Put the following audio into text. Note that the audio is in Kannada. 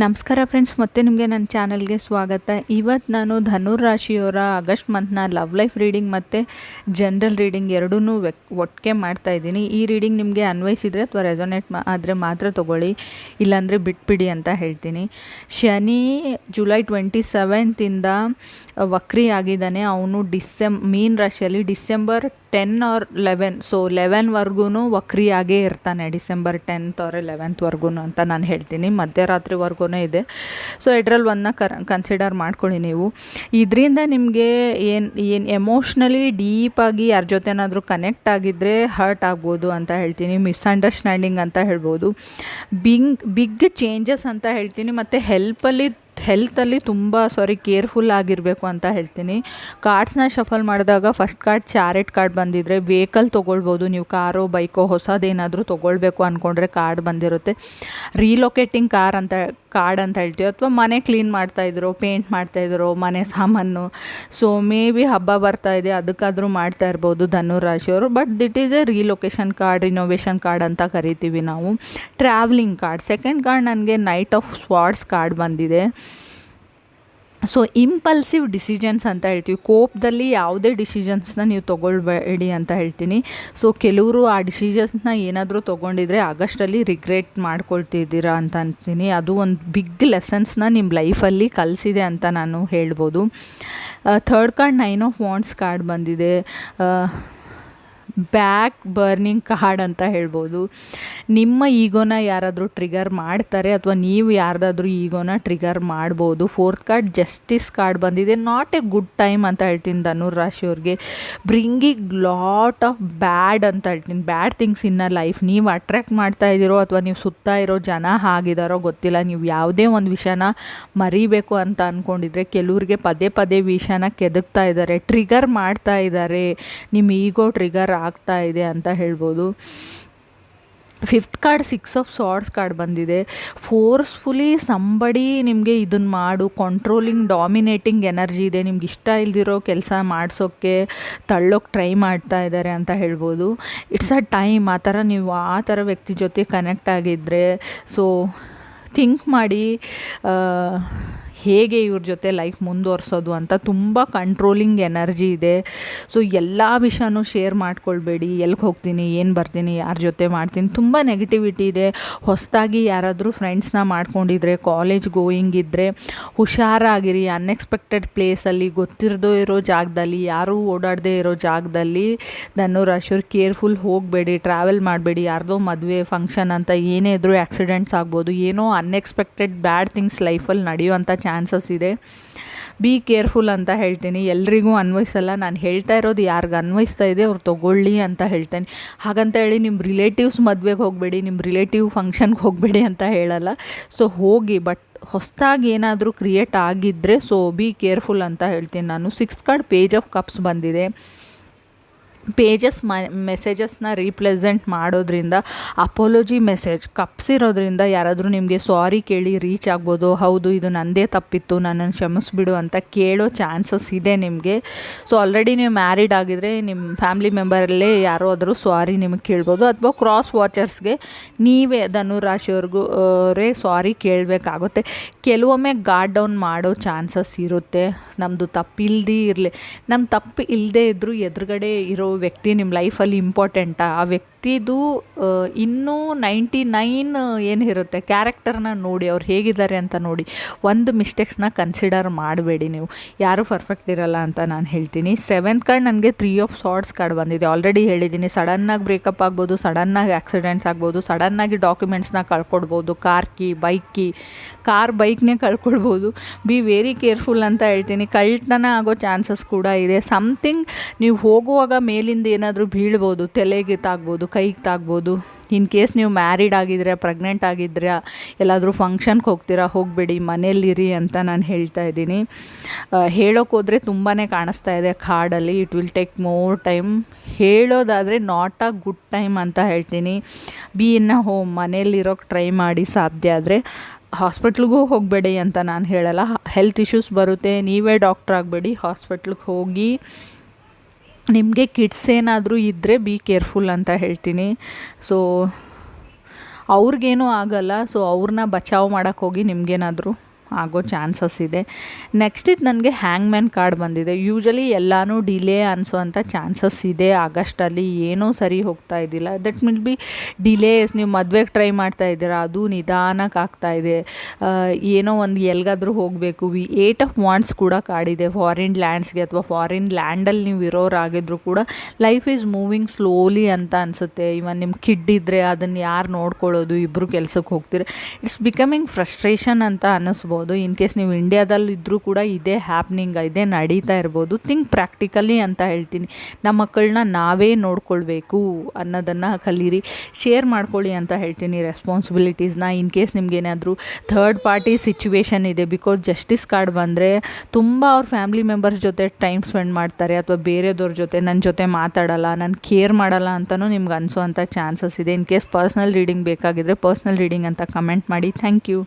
ನಮಸ್ಕಾರ ಫ್ರೆಂಡ್ಸ್, ಮತ್ತೆ ನಿಮಗೆ ನನ್ನ ಚಾನಲ್ಗೆ ಸ್ವಾಗತ. ಇವತ್ತು ನಾನು ಧನುರ್ ರಾಶಿಯವರ ಆಗಸ್ಟ್ ಮಂತ್ನ ಲವ್ ಲೈಫ್ ರೀಡಿಂಗ್ ಮತ್ತು ಜನರಲ್ ರೀಡಿಂಗ್ ಎರಡೂ ಒಟ್ಟಿಗೆ ಮಾಡ್ತಾಯಿದ್ದೀನಿ. ಈ ರೀಡಿಂಗ್ ನಿಮಗೆ ಅನ್ವಯಿಸಿದರೆ ಅಥವಾ ರೆಸೊನೇಟ್ ಆದರೆ ಮಾತ್ರ ತೊಗೊಳ್ಳಿ, ಇಲ್ಲಾಂದರೆ ಬಿಟ್ಬಿಡಿ ಅಂತ ಹೇಳ್ತೀನಿ. ಶನಿ ಜುಲೈ 27 ವಕ್ರಿ ಆಗಿದ್ದಾನೆ. ಅವನು ಮೀನ್ ರಾಶಿಯಲ್ಲಿ ಡಿಸೆಂಬರ್ 10 or 11, ಸೊ 11ವರೆಗೂ ವಕ್ರಿಯಾಗೇ ಇರ್ತಾನೆ. ಡಿಸೆಂಬರ್ 10th or 11th ಅಂತ ನಾನು ಹೇಳ್ತೀನಿ. ಮಧ್ಯರಾತ್ರಿವರೆಗೂ ಇದೆ. ಸೊ ಇದರಲ್ಲಿ ಒಂದನ್ನ ಕನ್ಸಿಡರ್ ಮಾಡ್ಕೊಳ್ಳಿ ನೀವು. ಇದರಿಂದ ನಿಮಗೆ ಏನು ಎಮೋಷ್ನಲಿ ಡೀಪಾಗಿ ಯಾರ ಜೊತೆನಾದರೂ ಕನೆಕ್ಟ್ ಆಗಿದ್ದರೆ ಹರ್ಟ್ ಆಗ್ಬೋದು ಅಂತ ಹೇಳ್ತೀನಿ. ಮಿಸ್ಅಂಡರ್ಸ್ಟ್ಯಾಂಡಿಂಗ್ ಅಂತ ಹೇಳ್ಬೋದು. ಬಿಗ್ ಚೇಂಜಸ್ ಅಂತ ಹೇಳ್ತೀನಿ. ಮತ್ತು ಹೆಲ್ತಲ್ಲಿ ತುಂಬ ಕೇರ್ಫುಲ್ ಆಗಿರಬೇಕು ಅಂತ ಹೇಳ್ತೀನಿ. ಕಾರ್ಡ್ಸ್ನ ಶಫಲ್ ಮಾಡಿದಾಗ ಫಸ್ಟ್ ಕಾರ್ಡ್ ಚಾರೆಟ್ ಕಾರ್ಡ್ ಬಂದಿದ್ದರೆ ವೆಹಿಕಲ್ ತೊಗೊಳ್ಬೋದು. ನೀವು ಕಾರೋ ಬೈಕೋ ಹೊಸದೇನಾದರೂ ತೊಗೊಳ್ಬೇಕು ಅಂದ್ಕೊಂಡ್ರೆ ಕಾರ್ಡ್ ಬಂದಿರುತ್ತೆ. ರೀಲೊಕೇಟಿಂಗ್ ಕಾರ್ಡ್ ಅಂತ ಹೇಳ್ತೀವಿ. ಅಥವಾ ಮನೆ ಕ್ಲೀನ್ ಮಾಡ್ತಾಯಿದ್ರು, ಪೇಂಟ್ ಮಾಡ್ತಾಯಿದ್ರು, ಮನೆ ಸಾಮಾನು. ಸೊ ಮೇ ಬಿ ಹಬ್ಬ ಬರ್ತಾಯಿದೆ, ಅದಕ್ಕಾದರೂ ಮಾಡ್ತಾ ಇರ್ಬೋದು ಧನುರ್ ರಾಶಿಯವರು. But this is a relocation card, renovation card ಅಂತ ಕರಿತೀವಿ ನಾವು. Travelling card. ಸೆಕೆಂಡ್ ಕಾರ್ಡ್ ನನಗೆ ನೈಟ್ ಆಫ್ ಸ್ವಾರ್ಡ್ಸ್ ಕಾರ್ಡ್ ಬಂದಿದೆ. ಸೊ ಇಂಪಲ್ಸಿವ್ ಡಿಸಿಷನ್ಸ್ ಅಂತ ಹೇಳ್ತೀವಿ. ಕೋಪದಲ್ಲಿ ಯಾವುದೇ ಡಿಸಿಷನ್ಸ್ನ ನೀವು ತೊಗೊಳ್ಬೇಡಿ ಅಂತ ಹೇಳ್ತೀನಿ. ಸೊ ಕೆಲವರು ಆ ಡಿಸಿಷನ್ಸ್ನ ಏನಾದರೂ ತೊಗೊಂಡಿದ್ರೆ ಆಗಸ್ಟಲ್ಲಿ ರಿಗ್ರೆಟ್ ಮಾಡ್ಕೊಳ್ತಿದ್ದೀರಾ ಅಂತ ಅಂತೀನಿ. ಅದು ಒಂದು ಬಿಗ್ ಲೆಸನ್ಸ್ನ ನಿಮ್ಮ ಲೈಫಲ್ಲಿ ಕಲಿಸಿದೆ ಅಂತ ನಾನು ಹೇಳ್ಬೋದು. Third card 9 of Wands card ಬಂದಿದೆ. ಬ್ಯಾಕ್ ಬರ್ನಿಂಗ್ ಕಾರ್ಡ್ ಅಂತ ಹೇಳ್ಬೋದು. ನಿಮ್ಮ ಈಗೋನ ಯಾರಾದರೂ ಟ್ರಿಗರ್ ಮಾಡ್ತಾರೆ ಅಥವಾ ನೀವು ಯಾರ್ದಾದ್ರೂ ಈಗೋನ ಟ್ರಿಗರ್ ಮಾಡ್ಬೋದು. ಫೋರ್ತ್ ಕಾರ್ಡ್ ಜಸ್ಟಿಸ್ ಕಾರ್ಡ್ ಬಂದಿದೆ. ನಾಟ್ ಎ ಗುಡ್ ಟೈಮ್ ಅಂತ ಹೇಳ್ತೀನಿ ಧನುರ್ ರಾಶಿಯವ್ರಿಗೆ. ಬ್ರಿಂಗಿಂಗ್ ಲಾಟ್ ಆಫ್ ಬ್ಯಾಡ್ ಅಂತ ಹೇಳ್ತೀನಿ. ಬ್ಯಾಡ್ ಥಿಂಗ್ಸ್ ಇನ್ ಲೈಫ್ ನೀವು ಅಟ್ರ್ಯಾಕ್ಟ್ ಮಾಡ್ತಾ ಇದ್ದೀರೋ ಅಥವಾ ನೀವು ಸುತ್ತ ಇರೋ ಜನ ಆಗಿದಾರೋ ಗೊತ್ತಿಲ್ಲ. ನೀವು ಯಾವುದೇ ಒಂದು ವಿಷಯನ ಮರಿಬೇಕು ಅಂತ ಅಂದ್ಕೊಂಡಿದ್ರೆ ಕೆಲವ್ರಿಗೆ ಪದೇ ವಿಷಯನ ಕೆದಕ್ತಾ ಇದ್ದಾರೆ, ಟ್ರಿಗರ್ ಮಾಡ್ತಾ ಇದ್ದಾರೆ. ನಿಮ್ಮ ಈಗೋ ಟ್ರಿಗರ್ ಆಗ್ತಾ ಇದೆ ಅಂತ ಹೇಳ್ಬೋದು. Fifth card 6 of Swords card ಬಂದಿದೆ. ಫೋರ್ಸ್ಫುಲಿ ಸಂಬಡಿ ನಿಮಗೆ ಇದನ್ನು ಮಾಡು, ಕಂಟ್ರೋಲಿಂಗ್ ಡಾಮಿನೇಟಿಂಗ್ ಎನರ್ಜಿ ಇದೆ. ನಿಮ್ಗೆ ಇಷ್ಟ ಇಲ್ದಿರೋ ಕೆಲಸ ಮಾಡಿಸೋಕ್ಕೆ ತಳ್ಳೋಕ್ಕೆ ಟ್ರೈ ಮಾಡ್ತಾ ಇದ್ದಾರೆ ಅಂತ ಹೇಳ್ಬೋದು. It's a time. ನೀವು ಆ ಥರ ವ್ಯಕ್ತಿ ಜೊತೆ ಕನೆಕ್ಟ್ ಆಗಿದ್ದರೆ ಸೊ ಥಿಂಕ್ ಮಾಡಿ ಹೇಗೆ ಇವ್ರ ಜೊತೆ ಲೈಫ್ ಮುಂದುವರ್ಸೋದು ಅಂತ. ತುಂಬ ಕಂಟ್ರೋಲಿಂಗ್ ಎನರ್ಜಿ ಇದೆ. ಸೊ ಎಲ್ಲ ವಿಷಯನೂ ಶೇರ್ ಮಾಡ್ಕೊಳ್ಬೇಡಿ. ಎಲ್ಲಿಗೆ ಹೋಗ್ತೀನಿ, ಏನು ಬರ್ತೀನಿ, ಯಾರ ಜೊತೆ ಮಾಡ್ತೀನಿ, ತುಂಬ ನೆಗೆಟಿವಿಟಿ ಇದೆ. ಹೊಸದಾಗಿ ಯಾರಾದರೂ ಫ್ರೆಂಡ್ಸ್ನ ಮಾಡ್ಕೊಂಡಿದ್ರೆ, ಕಾಲೇಜ್ ಗೋಯಿಂಗ್ ಇದ್ದರೆ ಹುಷಾರಾಗಿರಿ. ಅನ್ಎಕ್ಸ್ಪೆಕ್ಟೆಡ್ ಪ್ಲೇಸಲ್ಲಿ, ಗೊತ್ತಿರದೇ ಇರೋ ಜಾಗದಲ್ಲಿ, ಯಾರೂ ಓಡಾಡದೇ ಇರೋ ಜಾಗದಲ್ಲಿ ಧನುರ್ ರಾಶಿಯವ್ರು ಕೇರ್ಫುಲ್ ಹೋಗಬೇಡಿ. ಟ್ರಾವೆಲ್ ಮಾಡಬೇಡಿ. ಯಾರ್ದೋ ಮದುವೆ ಫಂಕ್ಷನ್ ಅಂತ ಏನೇ ಇದ್ರೂ ಆ್ಯಕ್ಸಿಡೆಂಟ್ಸ್ ಆಗ್ಬೋದು. ಏನೋ ಅನ್ಎಕ್ಸ್ಪೆಕ್ಟೆಡ್ ಬ್ಯಾಡ್ ಥಿಂಗ್ಸ್ ಲೈಫಲ್ಲಿ ನಡೆಯುವಂಥ ಚಾನ್ಸಸ್ ಇದೆ. ಬಿ ಕೇರ್ಫುಲ್ ಅಂತ ಹೇಳ್ತೀನಿ. ಎಲ್ರಿಗೂ ಅನ್ವಯಿಸಲ್ಲ. ನಾನು ಹೇಳ್ತಾ ಇರೋದು ಯಾರಿಗೆ ಅನ್ವಯಿಸ್ತಾ ಇದೆ ಅವ್ರು ತೊಗೊಳ್ಳಿ ಅಂತ ಹೇಳ್ತೇನೆ. ಹಾಗಂತ ಹೇಳಿ ನಿಮ್ಮ ರಿಲೇಟಿವ್ಸ್ ಮದುವೆಗೆ ಹೋಗಬೇಡಿ, ನಿಮ್ಮ ರಿಲೇಟಿವ್ ಫಂಕ್ಷನ್ಗೆ ಹೋಗಬೇಡಿ ಅಂತ ಹೇಳಲ್ಲ. ಸೊ ಹೋಗಿ, ಬಟ್ ಹೊಸದಾಗಿ ಏನಾದರೂ ಕ್ರಿಯೇಟ್ ಆಗಿದ್ದರೆ ಸೊ ಬಿ ಕೇರ್ಫುಲ್ ಅಂತ ಹೇಳ್ತೀನಿ ನಾನು. 6th card page of cups ಬಂದಿದೆ. ಮೆಸೇಜಸ್ನ ರೀಪ್ರೆಸೆಂಟ್ ಮಾಡೋದ್ರಿಂದ, ಅಪೋಲಜಿ ಮೆಸೇಜ್ ಕಪ್ಸ್ ಇರೋದ್ರಿಂದ ಯಾರಾದರೂ ನಿಮಗೆ ಸಾರಿ ಕೇಳಿ ರೀಚ್ ಆಗ್ಬೋದು. ಹೌದು, ಇದು ನನ್ನದೇ ತಪ್ಪಿತ್ತು, ನನ್ನನ್ನು ಕ್ಷಮಿಸ್ಬಿಡು ಅಂತ ಕೇಳೋ ಚಾನ್ಸಸ್ ಇದೆ ನಿಮಗೆ. ಸೊ ಆಲ್ರೆಡಿ ನೀವು ಮ್ಯಾರಿಡ್ ಆಗಿದ್ರೆ ನಿಮ್ಮ ಫ್ಯಾಮಿಲಿ ಮೆಂಬರಲ್ಲೇ ಯಾರೋ ಆದರೂ ಸಾರಿ ನಿಮಗೆ ಕೇಳ್ಬೋದು. ಅಥವಾ ಕ್ರಾಸ್ ವಾಚರ್ಸ್ಗೆ ನೀವೇ ಧನುರ್ ರಾಶಿಯವ್ರಿಗೂ ಸಾರಿ ಕೇಳಬೇಕಾಗುತ್ತೆ. ಕೆಲವೊಮ್ಮೆ ಗಾರ್ಡ್ ಡೌನ್ ಮಾಡೋ ಚಾನ್ಸಸ್ ಇರುತ್ತೆ. ನಮ್ಮದು ತಪ್ಪಿಲ್ಲದೇ ಇರಲಿ, ನಮ್ಮ ತಪ್ಪು ಇಲ್ಲದೇ ಇದ್ದರೂ ಎದುರುಗಡೆ ಇರೋ ವ್ಯಕ್ತಿ ನಿಮ್ಮ ಲೈಫಲ್ಲಿ ಇಂಪಾರ್ಟೆಂಟಾ, ಆ ವ್ಯಕ್ತಿದು ಇನ್ನೂ 99 ಏನಿರುತ್ತೆ ಕ್ಯಾರೆಕ್ಟರ್ನ ನೋಡಿ, ಅವ್ರು ಹೇಗಿದ್ದಾರೆ ಅಂತ ನೋಡಿ. ಒಂದು ಮಿಸ್ಟೇಕ್ಸ್ನ ಕನ್ಸಿಡರ್ ಮಾಡಬೇಡಿ. ನೀವು ಯಾರೂ ಪರ್ಫೆಕ್ಟ್ ಇರಲ್ಲ ಅಂತ ನಾನು ಹೇಳ್ತೀನಿ. 7th ಕಾರ್ಡ್ ನನಗೆ 3 of Swords ಕಾರ್ಡ್ ಬಂದಿದೆ. ಆಲ್ರೆಡಿ ಹೇಳಿದ್ದೀನಿ, ಸಡನ್ನಾಗಿ ಬ್ರೇಕಪ್ ಆಗ್ಬೋದು, ಸಡನ್ನಾಗಿ ಆಕ್ಸಿಡೆಂಟ್ಸ್ ಆಗ್ಬೋದು, ಸಡನ್ನಾಗಿ ಡಾಕ್ಯುಮೆಂಟ್ಸ್ನ ಕಳ್ಕೊಡ್ಬೋದು. ಬೈಕ್ನೇ ಕಳ್ಕೊಳ್ಬೋದು. ಬಿ ವೆರಿ ಕೇರ್ಫುಲ್ ಅಂತ ಹೇಳ್ತೀನಿ. ಕಳ್ತನ ಆಗೋ ಚಾನ್ಸಸ್ ಕೂಡ ಇದೆ. ಸಮಥಿಂಗ್ ನೀವು ಹೋಗುವಾಗ ಮೇಲಿಂದ ಏನಾದರೂ ಬೀಳ್ಬೋದು, ತಲೆಗೆ ತಾಗ್ಬೋದು, ಕೈಗೆ ತಾಗ್ಬೋದು. ಇನ್ ಕೇಸ್ ನೀವು ಮ್ಯಾರಿಡ್ ಆಗಿದ್ರೆ, ಪ್ರೆಗ್ನೆಂಟ್ ಆಗಿದ್ರೆ, ಎಲ್ಲಾದರೂ ಫಂಕ್ಷನ್ಗೆ ಹೋಗಬೇಡಿ, ಮನೇಲಿರಿ ಅಂತ ನಾನು ಹೇಳ್ತಾ ಇದ್ದೀನಿ. ಹೇಳೋಕ್ಕೋದ್ರೆ ತುಂಬಾ ಕಾಣಿಸ್ತಾ ಇದೆ ಕಾರ್ಡಲ್ಲಿ. It will take more time. ಹೇಳೋದಾದರೆ ನಾಟ್ ಅ ಗುಡ್ ಟೈಮ್ ಅಂತ ಹೇಳ್ತೀನಿ. ಬಿ ಇನ್ ಅ ಹೋಮ್, ಮನೇಲಿರೋಕ್ಕೆ ಟ್ರೈ ಮಾಡಿ. ಸಾಧ್ಯ ಆದರೆ ಹಾಸ್ಪಿಟ್ಲಿಗೂ ಹೋಗಬೇಡಿ ಅಂತ ನಾನು ಹೇಳಲ್ಲ. ಹೆಲ್ತ್ ಇಶ್ಯೂಸ್ ಬರುತ್ತೆ, ನೀವೇ ಡಾಕ್ಟ್ರ್ ಆಗಬೇಡಿ. ಹಾಸ್ಪಿಟ್ಲಿಗೆ ಹೋಗಿ ನಿಮಗೆ ಕಿಡ್ಸ್ ಏನಾದರೂ ಇದ್ದರೆ ಬಿ ಕೇರ್ಫುಲ್ ಅಂತ ಹೇಳ್ತೀನಿ. ಸೊ ಅವ್ರಿಗೇನೂ ಆಗಲ್ಲ. ಸೊ ಅವ್ರನ್ನ ಬಚಾವ್ ಮಾಡೋಕ್ಕೆ ಹೋಗಿ ನಿಮಗೇನಾದರೂ ಆಗೋ ಚಾನ್ಸಸ್ ಇದೆ. ನೆಕ್ಸ್ಟ್ ಇದು ನನಗೆ ಹ್ಯಾಂಗ್ಮ್ಯಾನ್ ಕಾರ್ಡ್ ಬಂದಿದೆ. ಯೂಶಲಿ ಎಲ್ಲನೂ ಡಿಲೇ ಅನಿಸೋವಂಥ ಚಾನ್ಸಸ್ ಇದೆ. ಆಗಸ್ಟಲ್ಲಿ ಏನೂ ಸರಿ ಹೋಗ್ತಾ ಇದ್ದಿಲ್ಲ. That will be delays. ನೀವು ಮದುವೆಗೆ ಟ್ರೈ ಮಾಡ್ತಾ ಇದ್ದೀರಾ, ಅದು ನಿಧಾನಕ್ಕೆ ಆಗ್ತಾಯಿದೆ. ಏನೋ ಒಂದು ಎಲ್ಲಿಗಾದ್ರೂ ಹೋಗಬೇಕು. ಏಟ್ ಆಫ್ ವಾಂಡ್ಸ್ ಕೂಡ ಕಾಡಿದೆ. ಫಾರಿನ್ ಲ್ಯಾಂಡ್ಸ್ಗೆ ಅಥವಾ ಫಾರಿನ್ ಲ್ಯಾಂಡಲ್ಲಿ ನೀವು ಇರೋರಾಗಿದ್ರೂ ಕೂಡ ಲೈಫ್ ಈಸ್ ಮೂವಿಂಗ್ ಸ್ಲೋಲಿ ಅಂತ ಅನಿಸುತ್ತೆ. ಇವನ್ ನಿಮ್ಮ ಕಿಡ್ ಇದ್ದರೆ ಅದನ್ನು ಯಾರು ನೋಡ್ಕೊಳ್ಳೋದು, ಇಬ್ಬರು ಕೆಲಸಕ್ಕೆ ಹೋಗ್ತೀರಿ. ಇಟ್ಸ್ ಬಿಕಮಿಂಗ್ ಫ್ರಸ್ಟ್ರೇಷನ್ ಅಂತ ಅನ್ನಿಸ್ಬೋದು. ಇನ್ ಕೇಸ್ ನೀವು ಇಂಡಿಯಾದಲ್ಲಿ ಇದ್ದರೂ ಕೂಡ ಇದೇ ಹ್ಯಾಪ್ನಿಂಗ್, ಇದೇ ನಡೀತಾ ಇರ್ಬೋದು. ಥಿಂಕ್ ಪ್ರಾಕ್ಟಿಕಲಿ ಅಂತ ಹೇಳ್ತೀನಿ. ನಮ್ಮ ಮಕ್ಕಳನ್ನ ನಾವೇ ನೋಡ್ಕೊಳ್ಬೇಕು ಅನ್ನೋದನ್ನು ಕಲೀರಿ. ಶೇರ್ ಮಾಡ್ಕೊಳ್ಳಿ ಅಂತ ಹೇಳ್ತೀನಿ ರೆಸ್ಪಾನ್ಸಿಬಿಲಿಟೀಸ್ನ. ಇನ್ ಕೇಸ್ ನಿಮಗೇನಾದರೂ ಥರ್ಡ್ ಪಾರ್ಟಿ ಸಿಚುವೇಶನ್ ಇದೆ, ಬಿಕಾಸ್ ಜಸ್ಟಿಸ್ ಕಾರ್ಡ್ ಬಂದರೆ ತುಂಬ ಅವ್ರ ಫ್ಯಾಮಿಲಿ ಮೆಂಬರ್ಸ್ ಜೊತೆ ಟೈಮ್ ಸ್ಪೆಂಡ್ ಮಾಡ್ತಾರೆ, ಅಥವಾ ಬೇರೆದವ್ರ ಜೊತೆ ನನ್ನ ಜೊತೆ ಮಾತಾಡಲ್ಲ, ನಾನು ಕೇರ್ ಮಾಡಲ್ಲ ಅಂತಲೂ ನಿಮ್ಗೆ ಅನಿಸೋವಂಥ ಚಾನ್ಸಸ್ ಇದೆ. ಇನ್ ಕೇಸ್ ಪರ್ಸ್ನಲ್ ರೀಡಿಂಗ್ ಬೇಕಾಗಿದ್ದರೆ ಪರ್ಸ್ನಲ್ ರೀಡಿಂಗ್ ಅಂತ ಕಮೆಂಟ್ ಮಾಡಿ. Thank you.